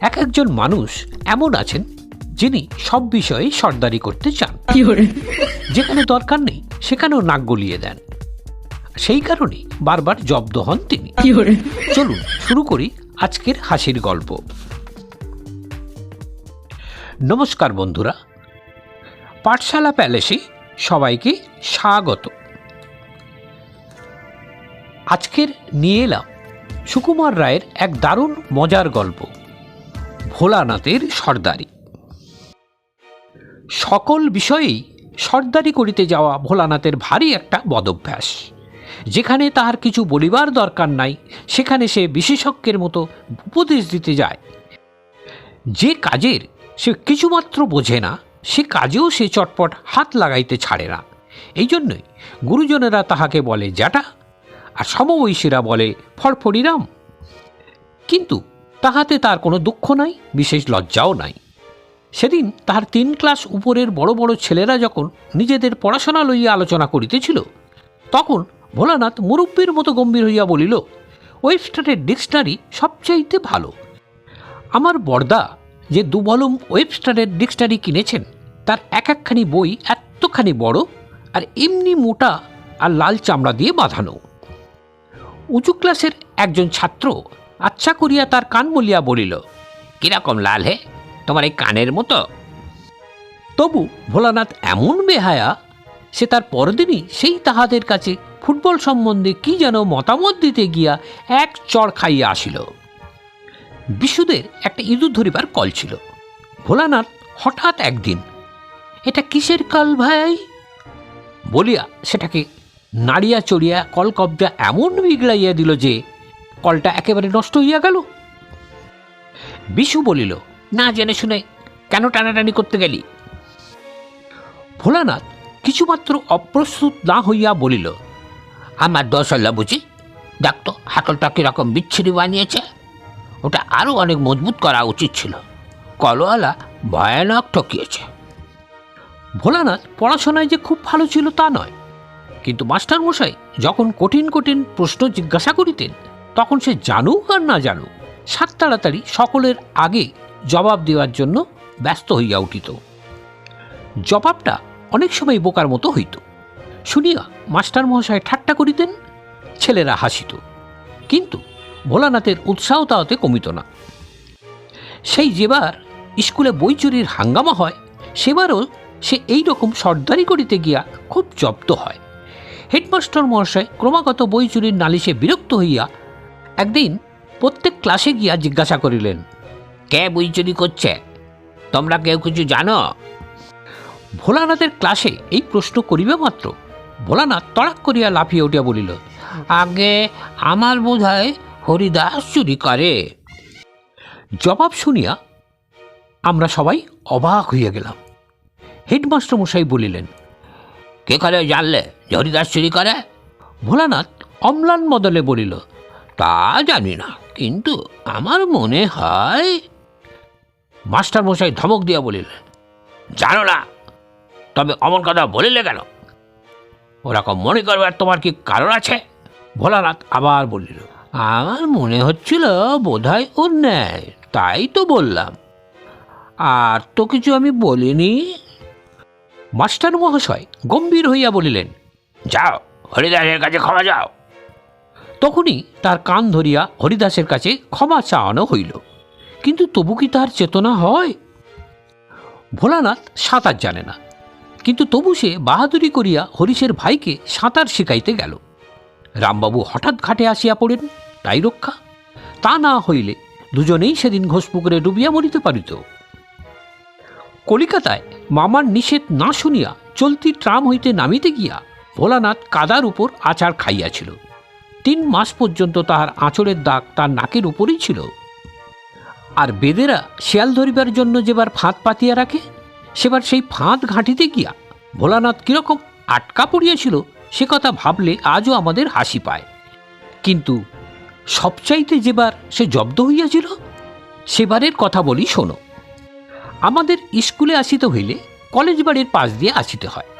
এক একজন মানুষ এমন আছেন যিনি সব বিষয়ে সর্দারি করতে চান, যেখানে দরকার নেই সেখানেও নাক গলিয়ে দেন। সেই কারণে বারবার জব্দ হন তিনি। চলুন শুরু করি আজকের হাসির গল্প। নমস্কার বন্ধুরা, পাঠশালা প্যালেসে সবাইকে স্বাগত। আজকের নিয়ে এলাম সুকুমার রায়ের এক দারুণ মজার গল্প, ভোলানাথের সর্দারি। সকল বিষয়েই সর্দারি করিতে যাওয়া ভোলানাথের ভারী একটা বদভ্যাস। যেখানে তাহার কিছু বলিবার দরকার নাই সেখানে সে বিশেষজ্ঞের মতো উপদেশ দিতে যায়। যে কাজের সে কিছুমাত্র বোঝে না সে কাজেও সে চটপট হাত লাগাইতে ছাড়ে না। এই জন্যই গুরুজনেরা তাহাকে বলে জ্যাঠা, আর সমবয়সীরা বলে ফড়ফড়িরাম। কিন্তু তাহাতে তার কোনো দুঃখ নাই, বিশেষ লজ্জাও নাই। সেদিন তাহার 3 ক্লাস উপরের বড় বড় ছেলেরা যখন নিজেদের পড়াশোনা লইয়া আলোচনা করিতেছিল, তখন ভোলানাথ মুরব্বীর মতো গম্ভীর হইয়া বলিল, ওয়েবস্টারের ডিকশনারি সবচাইতে ভালো। আমার বড়দা যে 2 ভলুম ওয়েবস্টারের ডিকশনারি কিনেছেন, তার একখানি বই এতখানি বড় আর এমনি মোটা আর লাল চামড়া দিয়ে বাঁধানো। উঁচু ক্লাসের একজন ছাত্র আচ্ছা করিয়া তার কান বলিয়া বলিল, কিরকম লাল হে তোমার এই কানের মতো? তবু ভোলানাথ এমন বেহায়া, সে তার পরদিনই সেই তাহাদের কাছে ফুটবল সম্বন্ধে কি যেন মতামত দিতে গিয়া এক চড় খাইয়া আসিল। বিশুদের একটা ইঁদুর ধরিবার কল ছিল। ভোলানাথ হঠাৎ একদিন, এটা কিসের কল ভাই বলিয়া সেটাকে নাড়িয়া চড়িয়া কল কবজা এমন বিগড়াইয়া দিল যে কলটা একেবারে নষ্ট হইয়া গেল। বিশু বলিল, না জেনে শুনে কেন টানাটানি করতে গেলি? ভোলানাথ কিছুমাত্র অপ্রস্তুত না হইয়া বলিল, আমার দোষ হল বুঝি। দেখ তো হাতলটা কিরকম বিচ্ছিরি বানিয়েছে, ওটা আরও অনেক মজবুত করা উচিত ছিল। কলওয়ালা ভয়ানক ঠকিয়েছে। ভোলানাথ পড়াশোনায় যে খুব ভালো ছিল তা নয়, কিন্তু মাস্টার মশাই যখন কঠিন কঠিন প্রশ্ন জিজ্ঞাসা করিতেন, তখন সে জানুক আর না জানুক 7 তাড়াতাড়ি সকলের আগে জবাব দেওয়ার জন্য ব্যস্ত হইয়া উঠিত। জবাবটা অনেক সময় বোকার মতো হইত। শুনিয়া মাস্টার মহাশয় ঠাট্টা করিতেন, ছেলেরা হাসিত, কিন্তু ভোলানাথের উৎসাহ তাহাতে কমিত না। সেই যেবার স্কুলে বই চুরির হাঙ্গামা হয়, সেবারও সে এই রকম সর্দারি করিতে গিয়া খুব জব্দ হয়। হেডমাস্টার মহাশয় ক্রমাগত বই চুরির নালিশে বিরক্ত হইয়া একদিন প্রত্যেক ক্লাসে গিয়া জিজ্ঞাসা করিলেন, কে বই চুরি করছে? তোমরা কেউ কিছু জানো? ভোলানাথের ক্লাসে এই প্রশ্ন করিবে মাত্র ভোলানাথ তড়াক করিয়া লাফিয়ে উঠিয়া বলিল, আগে আমার বোধ হয় হরিদাস চুরি করে। জবাব শুনিয়া আমরা সবাই অবাক হইয়া গেলাম। হেডমাস্টার মশাই বলিলেন, কে করে জানলে যে হরিদাস চুরি করে? ভোলানাথ অম্লান বদলে বলিল, তা জানি না, কিন্তু আমার মনে হয়। মাস্টার মশাই ধমক দিয়া বলিলেন, জানো না? তবে অমন কথা বলিলে কেন? ওরকম মনে করবার তোমার কি কারণ আছে? ভোলানাথ আবার বলিল, আমার মনে হচ্ছিল বোধহয় ওর ন্যায়, তাই তো বললাম, আর তো কিছু আমি বলিনি। মাস্টার মহাশয় গম্ভীর হইয়া বলিলেন, যাও হরিদাসের কাছে ক্ষমা যাও। তখনই তার কান ধরিয়া হরিদাসের কাছে ক্ষমা চাওয়ানো হইল, কিন্তু তবু কি তার চেতনা হয়? ভোলানাথ সাঁতার জানে না, কিন্তু তবু সে বাহাদুরি করিয়া হরিশের ভাইকে সাঁতার শিখাইতে গেল। রামবাবু হঠাৎ ঘাটে আসিয়া পড়েন, তাই রক্ষা। তা না হইলে দুজনেই সেদিন ঘোষপুকুরে ডুবিয়া মরিতে পারিত। কলিকাতায় মামার নিষেধ না শুনিয়া চলতি ট্রাম হইতে নামিতে গিয়া ভোলানাথ কাদার উপর আচার খাইয়াছিল। 3 মাস পর্যন্ত তাহার আঁচড়ের দাগ তার নাকের উপরেই ছিল। আর বেদেরা শিয়াল ধরিবার জন্য যেবার ফাঁদ পাতিয়া রাখে, সেবার সেই ফাঁদ ঘাঁটিতে গিয়া ভোলানাথ কিরকম আটকা পড়িয়াছিল সে কথা ভাবলে আজও আমাদের হাসি পায়। কিন্তু সবচাইতে যেবার সে জব্দ হইয়াছিল, সেবারের কথা বলি শোনো। আমাদের স্কুলে আসিতে হইলে কলেজ বাড়ির পাশ দিয়ে আসিতে হয়।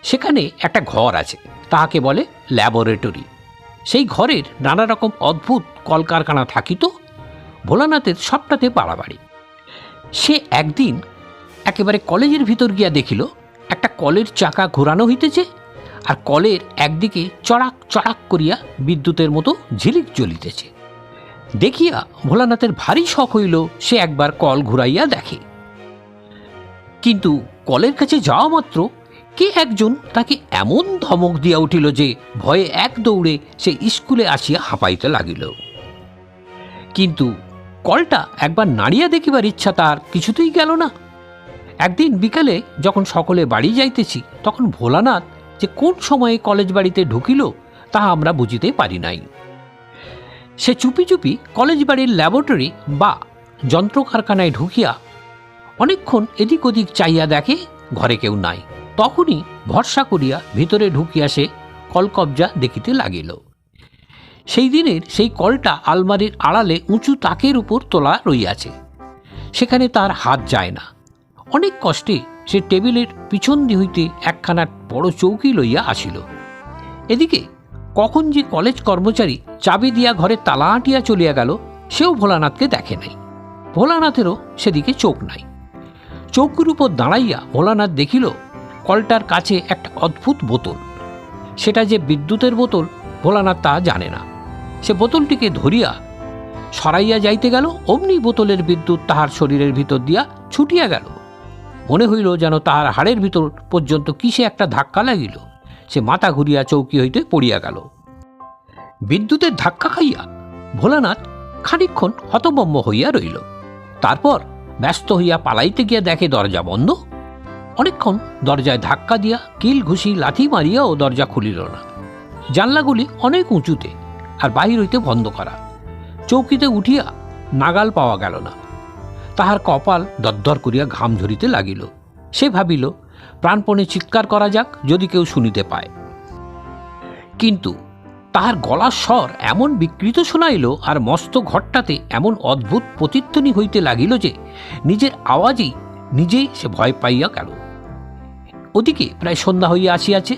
সেখানে একটা ঘর আছে, তাহাকে বলে ল্যাবরেটরি। সেই ঘরের নানা রকম অদ্ভুত কলকারখানা থাকিত। ভোলানাথের সবটাতে বাড়াবাড়ি। সে একদিন একেবারে কলেজের ভিতর গিয়া দেখিল একটা কলের চাকা ঘোরানো হইতেছে, আর কলের একদিকে চড়াক চড়াক করিয়া বিদ্যুতের মতো ঝিলিক জ্বলিতেছে। দেখিয়া ভোলানাথের ভারী শখ হইল সে একবার কল ঘুরাইয়া দেখে। কিন্তু কলের কাছে যাওয়া মাত্র কে একজন তাকে এমন ধমক দিয়া উঠিল যে ভয়ে এক দৌড়ে সে স্কুলে আসিয়া হাঁপাইতে লাগিল। কিন্তু কলটা একবার নাড়িয়া দেখিবার ইচ্ছা তার কিছুতেই গেল না। একদিন বিকালে যখন সকলে বাড়ি যাইতেছি, তখন ভোলানাথ যে কোন সময়ে কলেজ বাড়িতে ঢুকিল তাহা আমরা বুঝিতে পারি নাই। সে চুপি চুপি কলেজ বাড়ির ল্যাবরেটরি বা যন্ত্র কারখানায় ঢুকিয়া অনেকক্ষণ এদিক ওদিক চাইয়া দেখে ঘরে কেউ নাই। তখনই ভরসা করিয়া ভিতরে ঢুকিয়া সে কলকবজা দেখিতে লাগিল। সেই দিনের সেই কলটা আলমারির আড়ালে উঁচু তাকের উপর তোলা রইয়াছে, সেখানে তার হাত যায় না। অনেক কষ্টে সে টেবিলের পিছন দিয়ে হইতে একখানা বড় চৌকি লইয়া আসিল। এদিকে কখন যে কলেজ কর্মচারী চাবি দিয়া ঘরে তালা আঁটিয়া চলিয়া গেল সেও ভোলানাথকে দেখে নাই। ভোলানাথেরও সেদিকে চোখ নাই। চৌকির উপর দাঁড়াইয়া ভোলানাথ দেখিল কলটার কাছে একটা অদ্ভুত বোতল। সেটা যে বিদ্যুতের বোতল ভোলানাথ তা জানে না। সে বোতলটিকে ধরিয়া সরাইয়া যাইতে গেল, অমনি বোতলের বিদ্যুৎ তাহার শরীরের ভিতর দিয়া ছুটিয়া গেল। মনে হইল যেন তাহার হাড়ের ভিতর পর্যন্ত কিসে একটা ধাক্কা লাগিল। সে মাথা ঘুরিয়া চৌকি হইতে পড়িয়া গেল। বিদ্যুতের ধাক্কা খাইয়া ভোলানাথ খানিকক্ষণ হতভম্ব হইয়া রইল। তারপর ব্যস্ত হইয়া পালাইতে গিয়া দেখে দরজা বন্ধ। অনেকক্ষণ দরজায় ধাক্কা দিয়া কিল ঘুষি লাথি মারিয়াও দরজা খুলিল না। জানলাগুলি অনেক উঁচুতে আর বাহির হইতে বন্ধ করা। চৌকিতে উঠিয়া নাগাল পাওয়া গেল না। তাহার কপাল দরদর করিয়া ঘাম ঝরিতে লাগিল। সে ভাবিল প্রাণপণে চিৎকার করা যাক, যদি কেউ শুনিতে পায়। কিন্তু তাহার গলার স্বর এমন বিকৃত শোনাইল আর মস্ত ঘরটাতে এমন অদ্ভুত প্রতিধ্বনি হইতে লাগিল যে নিজের আওয়াজেই নিজেই সে ভয় পাইয়া গেল। ওদিকে প্রায় সন্ধ্যা হইয়া আসিয়াছে।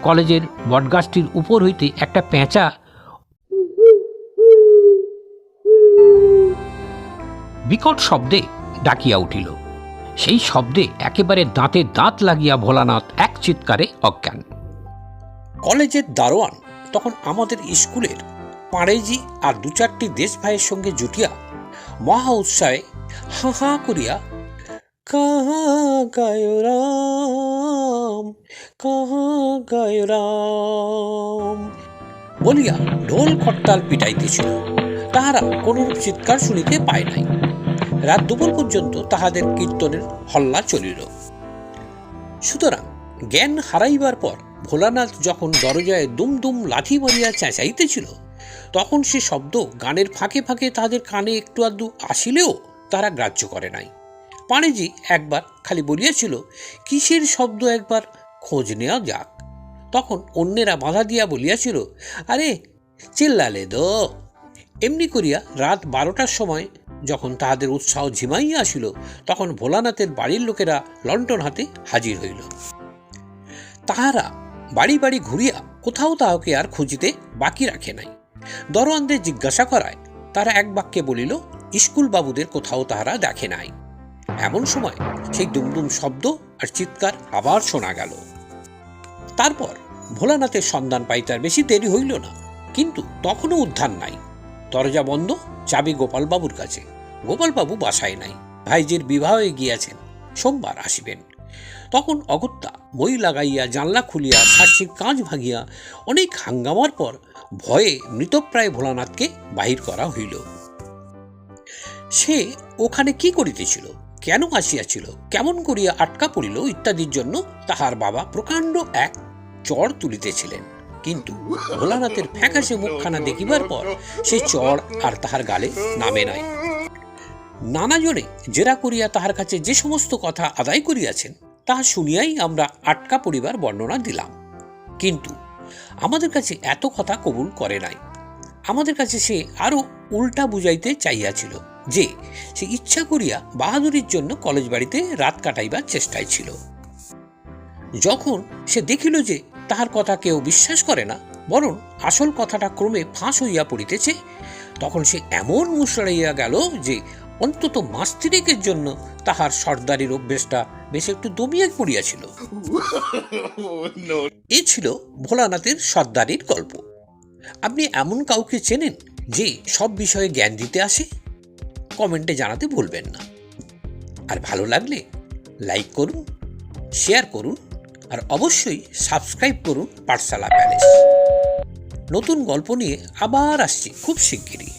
কলেজের বটগাছটির উপর হইতে একটা পেঁচা বিকট শব্দে ডাকিয়া উঠিল। সেই শব্দে একেবারে দাঁতে দাঁত লাগিয়া ভোলানাথ এক চিৎকারে অজ্ঞান। কলেজের দারোয়ান তখন আমাদের স্কুলের পাড়েজি আর দু চারটি দেশ ভাইয়ের সঙ্গে জুটিয়া মহা উৎসাহে হা হা করিয়া কাহা গায় রাম কাহা গায় রাম বলিয়া ঢোল খট্টাল পিটাইতেছিল। তাহারা কোনরূপ চিৎকার শুনিতে পায় নাই। রাত দুপুর পর্যন্ত তাহাদের কীর্তনের হল্লা চলিল। সুতরাং জ্ঞান হারাইবার পর ভোলানাথ যখন দরজায় দুম দুম লাথি মারিয়া চেঁচাইতেছিল, তখন সে শব্দ গানের ফাঁকে ফাঁকে তাদের কানে একটু আধটু আসিলেও তারা গ্রাহ্য করে নাই। পাণেজি একবার খালি বলিয়াছিল, কিসের শব্দ একবার খোঁজ নেওয়া যাক। তখন অন্যেরা বাধা দিয়া বলিয়াছিল, আরে চিল্লালে দো। এমনি করিয়া রাত 12টার সময় যখন তাহাদের উৎসাহ ঝিমাইয়া আসিল, তখন ভোলানাথের বাড়ির লোকেরা লণ্ঠন হাতে হাজির হইল। তাহারা বাড়ি বাড়ি ঘুরিয়া কোথাও তাহাকে আর খুঁজিতে বাকি রাখে নাই। দরোয়ানদের জিজ্ঞাসা করায় তারা এক বাক্যে বলিল, স্কুল বাবুদের কোথাও তাহারা দেখে নাই। এমন সময় সেই দুমদুম শব্দ আর চিৎকার আবার শোনা গেল। তারপর ভোলানাথের সন্ধান পাইতে আর বেশি দেরি হইল না, কিন্তু তখনও উদ্ধার নাই। দরজা বন্ধ, চাবি গোপালবাবুর কাছে। গোপালবাবু বাসায় নাই, ভাইজির বিবাহে গিয়াছেন, সোমবার আসিবেন। তখন অগত্যা মই লাগাইয়া জানলা খুলিয়া সাক্ষীর কাঁচ ভাঙিয়া অনেক হাঙ্গামার পর ভয়ে মৃতপ্রায় ভোলানাথকে বাহির করা হইল। সে ওখানে কি করিতেছিল, কেন আসিয়াছিল, কেমন করিয়া আটকা পড়িল ইত্যাদির জন্য তাহার বাবা প্রকাণ্ড এক চড় তুলিতেছিলেন। কিন্তু ভোলানাথের ফ্যাকাশে মুখখানা দেখিবার পর সে চড় আর তাহার গালে নামে নাই। নানাজনে জেরা করিয়া তাহার কাছে যে সমস্ত কথা আদায় করিয়াছেন তাহা শুনিয়াই আমরা আটকা পড়িবার বর্ণনা দিলাম। কিন্তু আমাদের কাছে এত কথা কবুল করে নাই। আমাদের কাছে সে আরো উল্টা বুঝাইতে চাইয়াছিল যে সে ইচ্ছা করিয়া বাহাদুরির জন্য কলেজ বাড়িতে রাত কাটাইবার চেষ্টায় ছিল। যখন সে দেখিল যে তাহার কথা কেউ বিশ্বাস করে না, বরং আসল কথাটা ক্রমে ফাঁস হইয়া পড়িতেছে, তখন সে এমন মুশড়াইয়া গেল যে অন্তত মাস তিনেকের জন্য তাহার সর্দারির অভ্যেসটা বেশ একটু দমিয়ে পড়িয়াছিল। এ ছিল ভোলানাথের সর্দারির গল্প। আপনি এমন কাউকে চেনেন যে সব বিষয়ে জ্ঞান দিতে আসে? কমেন্টে জানাতে ভুলবেন না। আর ভালো লাগলে লাইক করুন, শেয়ার করুন, আর অবশ্যই সাবস্ক্রাইব করুন পাঠশালা প্যালেস। নতুন গল্প নিয়ে আবার আসছি খুব শিগগিরই।